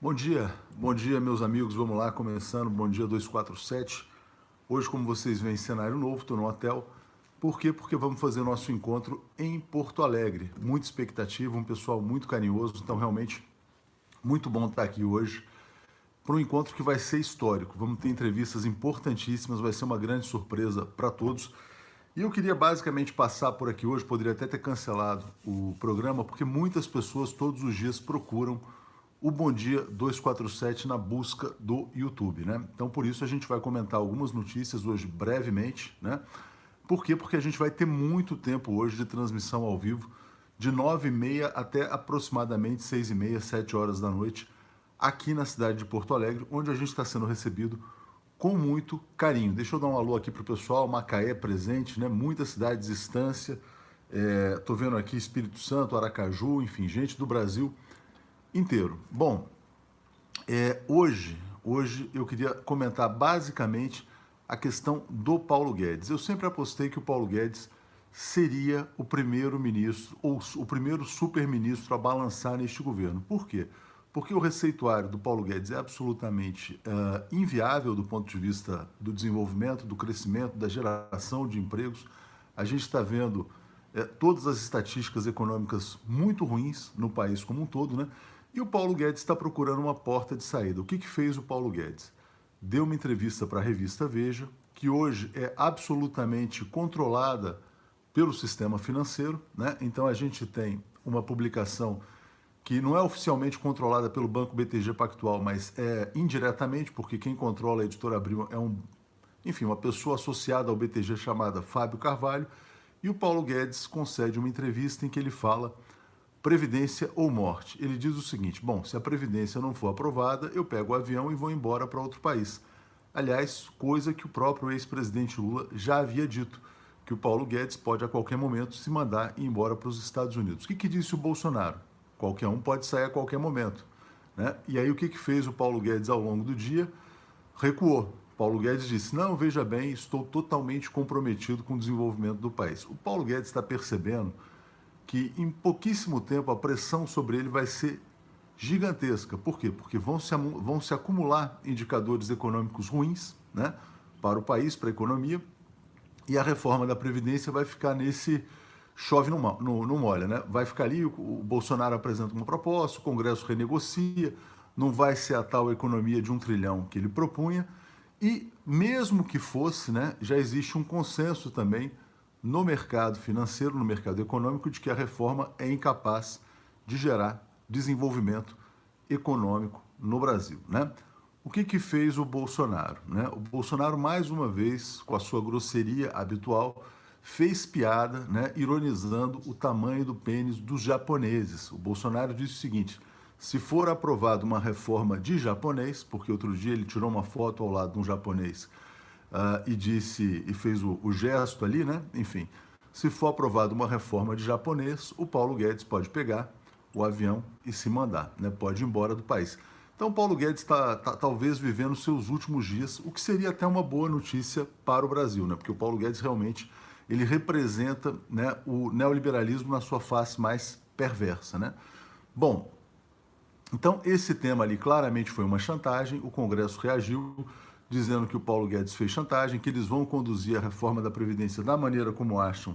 Bom dia meus amigos, vamos lá, começando, bom dia 247. Hoje, como vocês veem, cenário novo, estou no hotel. Por quê? Porque vamos fazer nosso encontro em Porto Alegre. Muita expectativa, um pessoal muito carinhoso, então realmente muito bom estar aqui hoje para um encontro que vai ser histórico. Vamos ter entrevistas importantíssimas, vai ser uma grande surpresa para todos. E eu queria basicamente passar por aqui hoje, poderia até ter cancelado o programa, porque muitas pessoas todos os dias procuram o Bom Dia 247 na busca do YouTube, né? Então por isso a gente vai comentar algumas notícias hoje brevemente, né? Por quê? Porque a gente vai ter muito tempo hoje de transmissão ao vivo, de 9h30 até aproximadamente 6h30, 7 horas da noite, aqui na cidade de Porto Alegre, onde a gente está sendo recebido com muito carinho. Deixa eu dar um alô aqui para o pessoal, Macaé presente, né? Muitas cidades distância, tô vendo aqui Espírito Santo, Aracaju, enfim, gente do Brasil inteiro. Bom, hoje eu queria comentar basicamente a questão do Paulo Guedes. Eu sempre apostei que o Paulo Guedes seria o primeiro ministro ou o primeiro super-ministro a balançar neste governo. Por quê? Porque o receituário do Paulo Guedes é absolutamente inviável do ponto de vista do desenvolvimento, do crescimento, da geração de empregos. A gente está vendo todas as estatísticas econômicas muito ruins no país como um todo, né? E o Paulo Guedes está procurando uma porta de saída. O que fez o Paulo Guedes? Deu uma entrevista para a revista Veja, que hoje é absolutamente controlada pelo sistema financeiro, né? Então a gente tem uma publicação que não é oficialmente controlada pelo Banco BTG Pactual, mas é indiretamente, porque quem controla a Editora Abril é uma pessoa associada ao BTG chamada Fábio Carvalho, e o Paulo Guedes concede uma entrevista em que ele fala Previdência ou morte. Ele diz o seguinte: bom, se a Previdência não for aprovada, eu pego o avião e vou embora para outro país. Aliás, coisa que o próprio ex-presidente Lula já havia dito, que o Paulo Guedes pode a qualquer momento se mandar ir embora para os Estados Unidos. O que disse o Bolsonaro? Qualquer um pode sair a qualquer momento, né? E aí o que fez o Paulo Guedes ao longo do dia? Recuou. Paulo Guedes disse: não, veja bem, estou totalmente comprometido com o desenvolvimento do país. O Paulo Guedes está percebendo que em pouquíssimo tempo a pressão sobre ele vai ser gigantesca. Por quê? Porque vão se acumular indicadores econômicos ruins, né, para o país, para a economia, e a reforma da Previdência vai ficar nesse chove não molha, né? Vai ficar ali, o Bolsonaro apresenta uma proposta, o Congresso renegocia, não vai ser a tal economia de 1 trilhão que ele propunha, e mesmo que fosse, né, já existe um consenso também no mercado financeiro, no mercado econômico, de que a reforma é incapaz de gerar desenvolvimento econômico no Brasil, né? O que fez o Bolsonaro, né? O Bolsonaro, mais uma vez, com a sua grosseria habitual, fez piada, né, ironizando o tamanho do pênis dos japoneses. O Bolsonaro disse o seguinte: se for aprovada uma reforma de japonês, porque outro dia ele tirou uma foto ao lado de um japonês e fez o gesto ali, né? Enfim, se for aprovada uma reforma de japonês, o Paulo Guedes pode pegar o avião e se mandar, né? Pode ir embora do país. Então, Paulo Guedes está talvez vivendo seus últimos dias, o que seria até uma boa notícia para o Brasil, né? Porque o Paulo Guedes realmente ele representa, né, o neoliberalismo na sua face mais perversa, né? Bom, então esse tema ali claramente foi uma chantagem. O Congresso reagiu, dizendo que o Paulo Guedes fez chantagem, que eles vão conduzir a reforma da Previdência da maneira como acham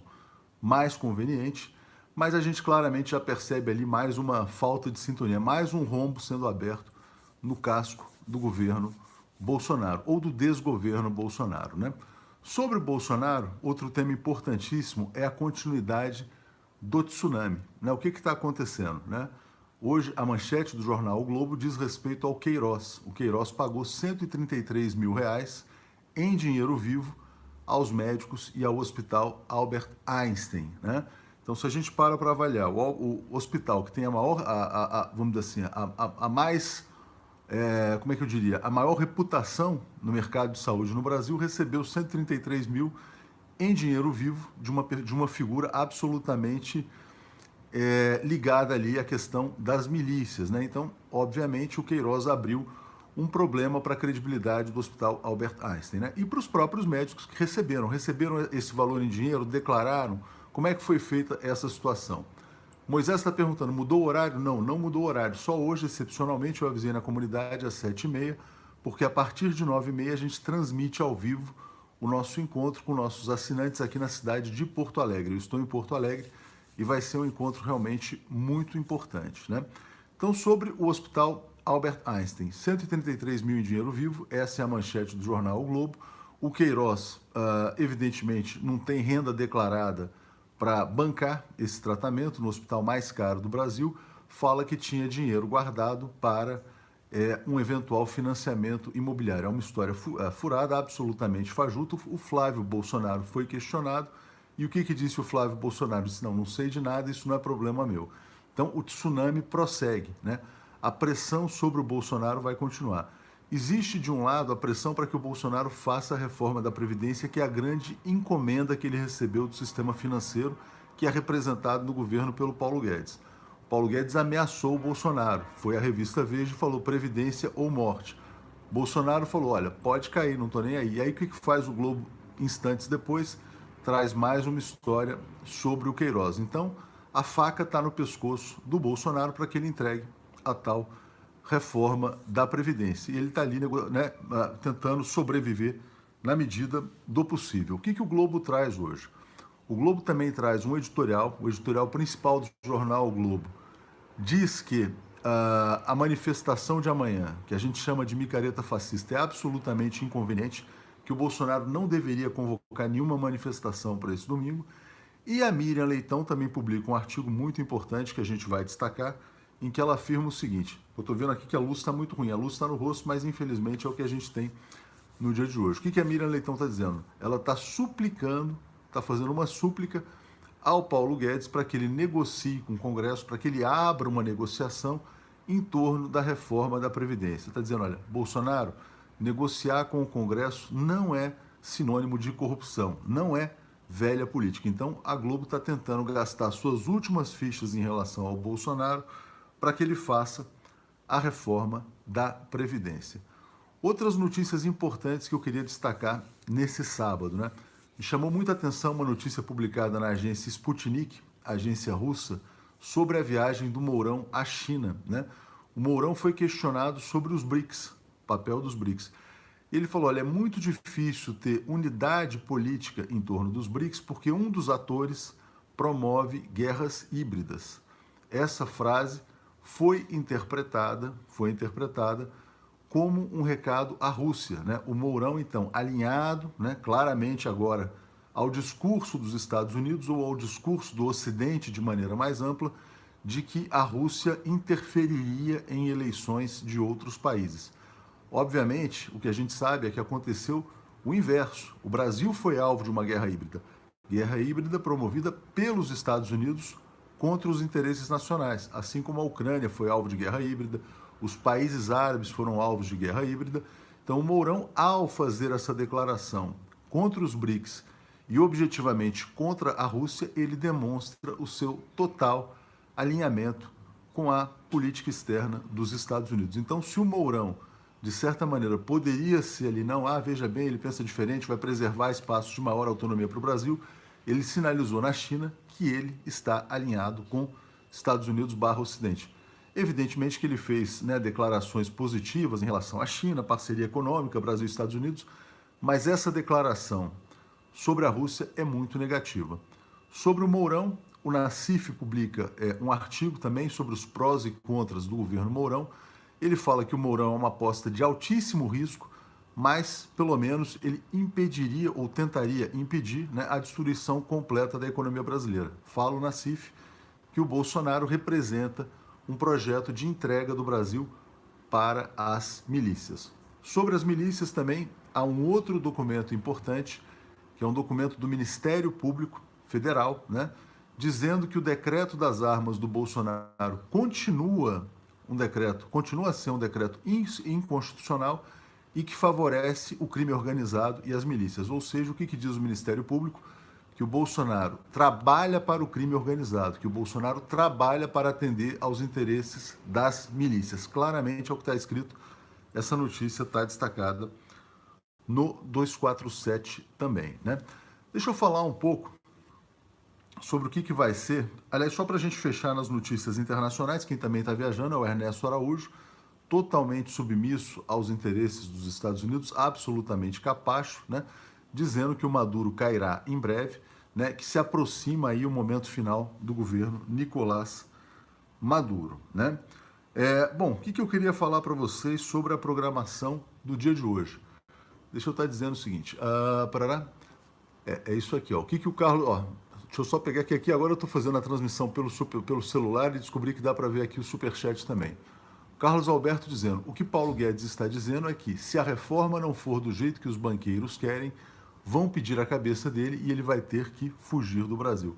mais conveniente, mas a gente claramente já percebe ali mais uma falta de sintonia, mais um rombo sendo aberto no casco do governo Bolsonaro, ou do desgoverno Bolsonaro, né? Sobre o Bolsonaro, outro tema importantíssimo é a continuidade do tsunami, né? O que está acontecendo, né? Hoje, a manchete do jornal O Globo diz respeito ao Queiroz. O Queiroz pagou R$ 133 mil em dinheiro vivo aos médicos e ao Hospital Albert Einstein, né? Então, se a gente para avaliar o hospital que tem a maior, vamos dizer assim, a mais, como é que eu diria, a maior reputação no mercado de saúde no Brasil, recebeu 133 mil em dinheiro vivo de uma figura absolutamente ligada ali à questão das milícias, né? Então, obviamente, o Queiroz abriu um problema para a credibilidade do Hospital Albert Einstein, né? E para os próprios médicos que receberam esse valor em dinheiro, declararam. Como é que foi feita essa situação? Moisés está perguntando, mudou o horário? Não, não mudou o horário. Só hoje, excepcionalmente, eu avisei na comunidade às 7h30, porque a partir de 9h30 a gente transmite ao vivo o nosso encontro com nossos assinantes aqui na cidade de Porto Alegre. Eu estou em Porto Alegre e vai ser um encontro realmente muito importante, né? Então, sobre o Hospital Albert Einstein, 133 mil em dinheiro vivo, essa é a manchete do jornal O Globo. O Queiroz, evidentemente, não tem renda declarada para bancar esse tratamento no hospital mais caro do Brasil, fala que tinha dinheiro guardado para um eventual financiamento imobiliário. É uma história furada, absolutamente fajuta. O Flávio Bolsonaro foi questionado e o que disse o Flávio Bolsonaro? Disse, não sei de nada, isso não é problema meu. Então o tsunami prossegue, né? A pressão sobre o Bolsonaro vai continuar. Existe, de um lado, a pressão para que o Bolsonaro faça a reforma da Previdência, que é a grande encomenda que ele recebeu do sistema financeiro, que é representado no governo pelo Paulo Guedes. O Paulo Guedes ameaçou o Bolsonaro, foi à revista Veja e falou Previdência ou morte. Bolsonaro falou, olha, pode cair, não estou nem aí. E aí o que faz o Globo instantes depois? Traz mais uma história sobre o Queiroz. Então, a faca está no pescoço do Bolsonaro para que ele entregue a tal reforma da Previdência. E ele está ali, né, tentando sobreviver na medida do possível. O que o Globo traz hoje? O Globo também traz um editorial, o editorial principal do jornal O Globo, diz que a manifestação de amanhã, que a gente chama de micareta fascista, é absolutamente inconveniente, que o Bolsonaro não deveria convocar nenhuma manifestação para esse domingo. E a Miriam Leitão também publica um artigo muito importante que a gente vai destacar, em que ela afirma o seguinte, eu estou vendo aqui que a luz está muito ruim, a luz está no rosto, mas infelizmente é o que a gente tem no dia de hoje. O que a Miriam Leitão está dizendo? Ela está suplicando, está fazendo uma súplica ao Paulo Guedes para que ele negocie com o Congresso, para que ele abra uma negociação em torno da reforma da Previdência. Está dizendo, olha, Bolsonaro, negociar com o Congresso não é sinônimo de corrupção, não é velha política. Então, a Globo está tentando gastar suas últimas fichas em relação ao Bolsonaro para que ele faça a reforma da Previdência. Outras notícias importantes que eu queria destacar nesse sábado, né? Me chamou muita atenção uma notícia publicada na agência Sputnik, agência russa, sobre a viagem do Mourão à China, né? O Mourão foi questionado sobre os BRICS, o papel dos BRICS. Ele falou, olha, é muito difícil ter unidade política em torno dos BRICS porque um dos atores promove guerras híbridas. Essa frase foi interpretada como um recado à Rússia, né? O Mourão, então, alinhado, né, claramente agora ao discurso dos Estados Unidos ou ao discurso do Ocidente de maneira mais ampla, de que a Rússia interferiria em eleições de outros países. Obviamente, o que a gente sabe é que aconteceu o inverso. O Brasil foi alvo de uma guerra híbrida promovida pelos Estados Unidos contra os interesses nacionais, assim como a Ucrânia foi alvo de guerra híbrida, os países árabes foram alvos de guerra híbrida. Então, o Mourão, ao fazer essa declaração contra os BRICS e objetivamente contra a Rússia, ele demonstra o seu total alinhamento com a política externa dos Estados Unidos. Então, se o Mourão, de certa maneira, poderia ser ali, não, veja bem, ele pensa diferente, vai preservar espaços de maior autonomia para o Brasil, ele sinalizou na China que ele está alinhado com Estados Unidos/Ocidente. Evidentemente que ele fez, né, declarações positivas em relação à China, parceria econômica, Brasil e Estados Unidos, mas essa declaração sobre a Rússia é muito negativa. Sobre o Mourão, o Nassif publica um artigo também sobre os prós e contras do governo Mourão. Ele fala que o Mourão é uma aposta de altíssimo risco, mas, pelo menos, ele impediria ou tentaria impedir, né, a destruição completa da economia brasileira. Fala o Nassif que o Bolsonaro representa um projeto de entrega do Brasil para as milícias. Sobre as milícias também há um outro documento importante, que é um documento do Ministério Público Federal, né, dizendo que o decreto das armas do Bolsonaro continua a ser um decreto inconstitucional e que favorece o crime organizado e as milícias. Ou seja, o que diz o Ministério Público? Que o Bolsonaro trabalha para o crime organizado, que o Bolsonaro trabalha para atender aos interesses das milícias. Claramente é o que está escrito, essa notícia está destacada no 247 também, né? Deixa eu falar um pouco sobre o que vai ser. Aliás, só para a gente fechar nas notícias internacionais, quem também está viajando é o Ernesto Araújo, totalmente submisso aos interesses dos Estados Unidos, absolutamente capacho, né? Dizendo que o Maduro cairá em breve, né? Que se aproxima aí o momento final do governo Nicolás Maduro, né? Bom, o que eu queria falar para vocês sobre a programação do dia de hoje? Deixa eu estar dizendo o seguinte, parará, é isso aqui, ó. O que o Carlos, ó, deixa eu só pegar aqui agora eu estou fazendo a transmissão pelo celular e descobri que dá para ver aqui o superchat também. Carlos Alberto dizendo, o que Paulo Guedes está dizendo é que se a reforma não for do jeito que os banqueiros querem, vão pedir a cabeça dele e ele vai ter que fugir do Brasil.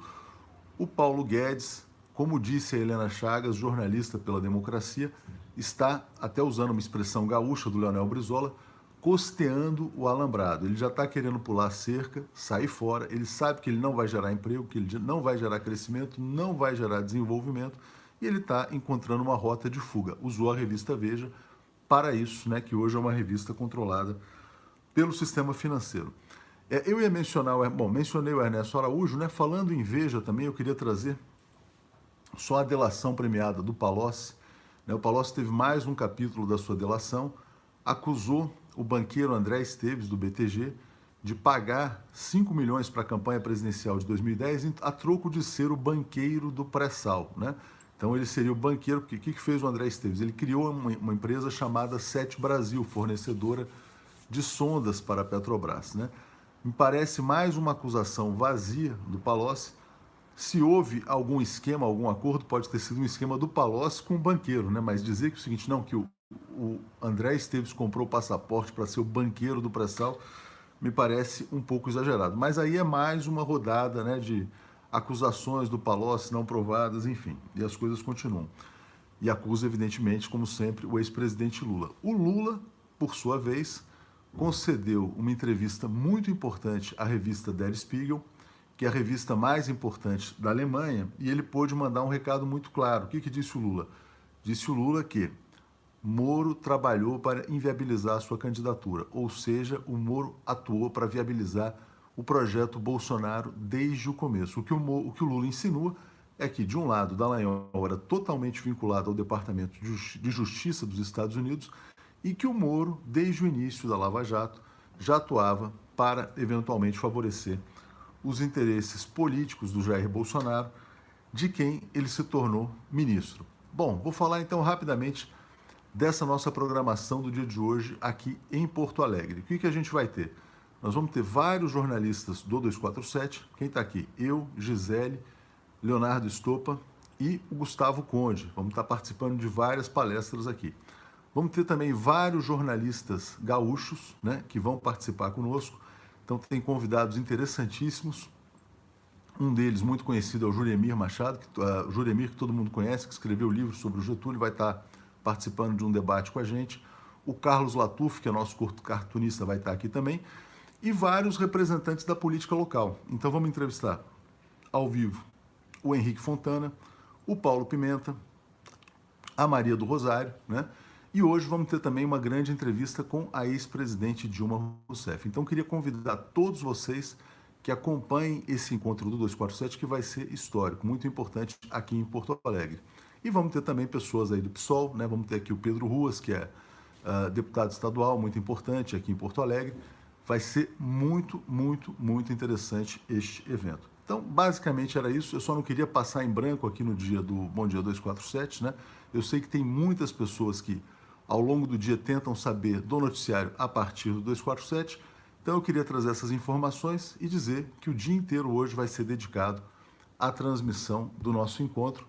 O Paulo Guedes, como disse a Helena Chagas, jornalista pela Democracia, está, até usando uma expressão gaúcha do Leonel Brizola, costeando o alambrado. Ele já está querendo pular a cerca, sair fora, ele sabe que ele não vai gerar emprego, que ele não vai gerar crescimento, não vai gerar desenvolvimento, e ele está encontrando uma rota de fuga. Usou a revista Veja para isso, né, que hoje é uma revista controlada pelo sistema financeiro. Eu ia mencionar, mencionei o Ernesto Araújo, né, falando em Veja também, eu queria trazer só a delação premiada do Palocci. Né, o Palocci teve mais um capítulo da sua delação, acusou o banqueiro André Esteves, do BTG, de pagar 5 milhões para a campanha presidencial de 2010 a troco de ser o banqueiro do pré-sal, né? Então ele seria o banqueiro, porque o que fez o André Esteves? Ele criou uma empresa chamada Sete Brasil, fornecedora de sondas para a Petrobras, né? Me parece mais uma acusação vazia do Palocci. Se houve algum esquema, algum acordo, pode ter sido um esquema do Palocci com o banqueiro, né? Mas dizer que o seguinte, não, que o André Esteves comprou o passaporte para ser o banqueiro do pré-sal, me parece um pouco exagerado. Mas aí é mais uma rodada, né, de acusações do Palocci não provadas, enfim, e as coisas continuam. E acusa, evidentemente, como sempre, o ex-presidente Lula. O Lula, por sua vez, concedeu uma entrevista muito importante à revista Der Spiegel, que é a revista mais importante da Alemanha, e ele pôde mandar um recado muito claro. O que disse o Lula? Disse o Lula que Moro trabalhou para inviabilizar a sua candidatura, ou seja, o Moro atuou para viabilizar o projeto Bolsonaro desde o começo. O que o Lula insinua é que, de um lado, Dallagnol era totalmente vinculado ao Departamento de Justiça dos Estados Unidos e que o Moro, desde o início da Lava Jato, já atuava para, eventualmente, favorecer os interesses políticos do Jair Bolsonaro, de quem ele se tornou ministro. Bom, vou falar então rapidamente dessa nossa programação do dia de hoje aqui em Porto Alegre. O que a gente vai ter? Nós vamos ter vários jornalistas do 247. Quem está aqui? Eu, Gisele, Leonardo Estopa e o Gustavo Conde. Vamos estar participando de várias palestras aqui. Vamos ter também vários jornalistas gaúchos, né, que vão participar conosco. Então tem convidados interessantíssimos. Um deles, muito conhecido, é o Juremir Machado, Juremir, que todo mundo conhece, que escreveu o livro sobre o Getúlio, vai estar participando de um debate com a gente. O Carlos Latuf, que é nosso cartunista, vai estar aqui também. E vários representantes da política local. Então vamos entrevistar ao vivo o Henrique Fontana, o Paulo Pimenta, a Maria do Rosário, né? E hoje vamos ter também uma grande entrevista com a ex-presidente Dilma Rousseff. Então queria convidar todos vocês que acompanhem esse encontro do 247, que vai ser histórico, muito importante aqui em Porto Alegre. E vamos ter também pessoas aí do PSOL, né? Vamos ter aqui o Pedro Ruas, que é deputado estadual, muito importante aqui em Porto Alegre. Vai ser muito, muito, muito interessante este evento. Então, basicamente era isso. Eu só não queria passar em branco aqui no dia do Bom Dia 247, né? Eu sei que tem muitas pessoas que, ao longo do dia, tentam saber do noticiário a partir do 247. Então, eu queria trazer essas informações e dizer que o dia inteiro hoje vai ser dedicado à transmissão do nosso encontro,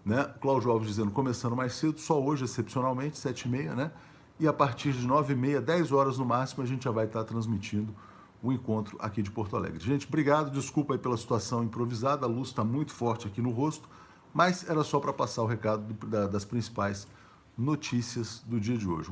né? Cláudio Alves dizendo, começando mais cedo, só hoje, excepcionalmente, 7h30, né? E a partir de 9h30, 10 horas no máximo, a gente já vai estar transmitindo o encontro aqui de Porto Alegre. Gente, obrigado, desculpa aí pela situação improvisada, a luz está muito forte aqui no rosto, mas era só para passar o recado das principais notícias do dia de hoje.